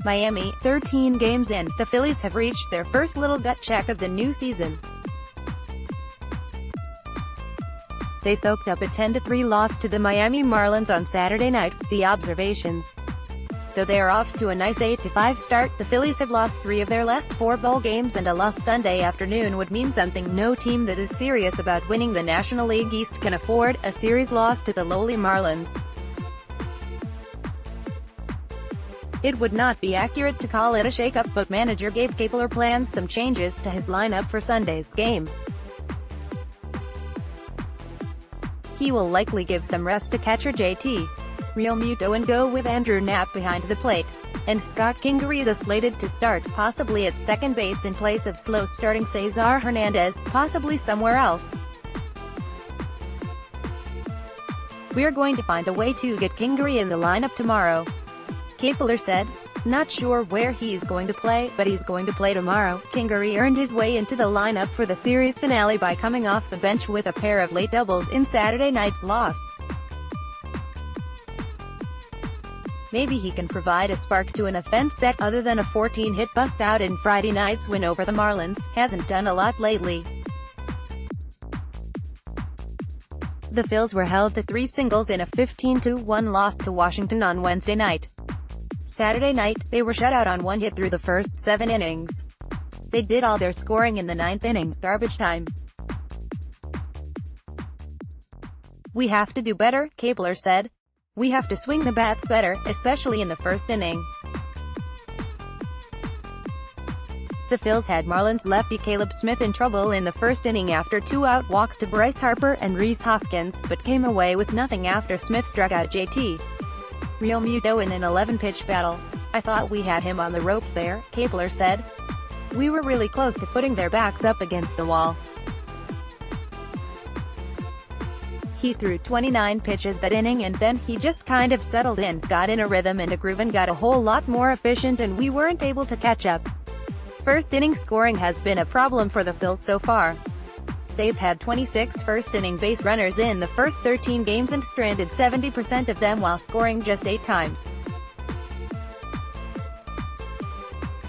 Miami, 13 games in, the Phillies have reached their first little gut check of the new season. They soaked up a 10-3 loss to the Miami Marlins on Saturday night, see observations. Though they are off to a nice 8-5 start, the Phillies have lost 3 of their last 4 ball games, and a loss Sunday afternoon would mean something. No team that is serious about winning the National League East can afford a series loss to the lowly Marlins. It would not be accurate to call it a shake-up, but manager Gabe Kapler plans some changes to his lineup for Sunday's game. He will likely give some rest to catcher JT Realmuto and go with Andrew Knapp behind the plate. And Scott Kingery is slated to start, possibly at second base in place of slow-starting Cesar Hernandez, possibly somewhere else. "We're going to find a way to get Kingery in the lineup tomorrow," Kapler said. "Not sure where he's going to play, but he's going to play tomorrow." Kingery earned his way into the lineup for the series finale by coming off the bench with a pair of late doubles in Saturday night's loss. Maybe he can provide a spark to an offense that, other than a 14-hit bust-out in Friday night's win over the Marlins, hasn't done a lot lately. The Phils were held to 3 singles in a 15-1 loss to Washington on Wednesday night. Saturday night, they were shut out on 1 hit through the first 7 innings. They did all their scoring in the 9th inning, garbage time. "We have to do better," Kapler said. "We have to swing the bats better, especially in the first inning." The Phils had Marlins lefty Caleb Smith in trouble in the first inning after 2 out walks to Bryce Harper and Rhys Hoskins, but came away with nothing after Smith struck out JT Realmuto in an 11-pitch battle. "I thought we had him on the ropes there," Kapler said. "We were really close to putting their backs up against the wall." He threw 29 pitches that inning, and then he just kind of settled in, got in a rhythm and a groove, and got a whole lot more efficient, and we weren't able to catch up. First inning scoring has been a problem for the Phils so far. They've had 26 first-inning base runners in the first 13 games and stranded 70% of them while scoring just 8 times.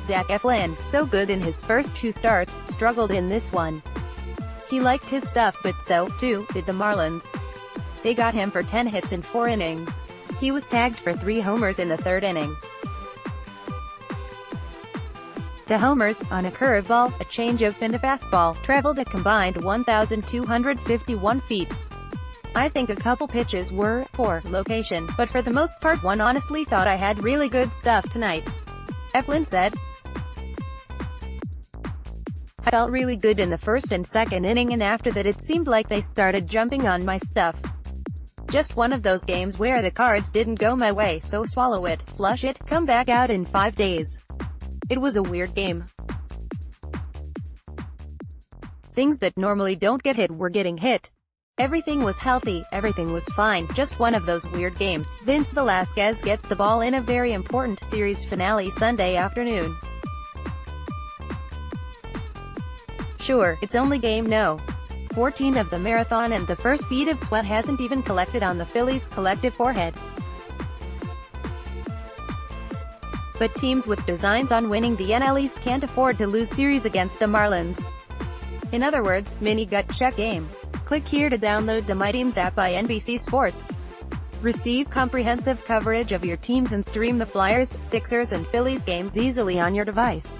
Zach Eflin, so good in his first 2 starts, struggled in this one. He liked his stuff, but so, too, did the Marlins. They got him for 10 hits in 4 innings. He was tagged for 3 homers in the 3rd inning. The homers, on a curveball, a changeup and a fastball, traveled a combined 1,251 feet. "I think a couple pitches were poor location, but for the most part one honestly thought I had really good stuff tonight," Eflin said. "I felt really good in the first and second inning, and after that it seemed like they started jumping on my stuff. Just one of those games where the cards didn't go my way, so swallow it, flush it, come back out in 5 days. It was a weird game. Things that normally don't get hit were getting hit. Everything was healthy, everything was fine, just one of those weird games." Vince Velasquez gets the ball in a very important series finale Sunday afternoon. "Sure, it's only game no. 14 of the marathon, and the first bead of sweat hasn't even collected on the Phillies' collective forehead. But teams with designs on winning the NL East can't afford to lose series against the Marlins. In other words, mini gut check game. Click here to download the My Teams app by NBC Sports. Receive comprehensive coverage of your teams and stream the Flyers, Sixers and Phillies games easily on your device.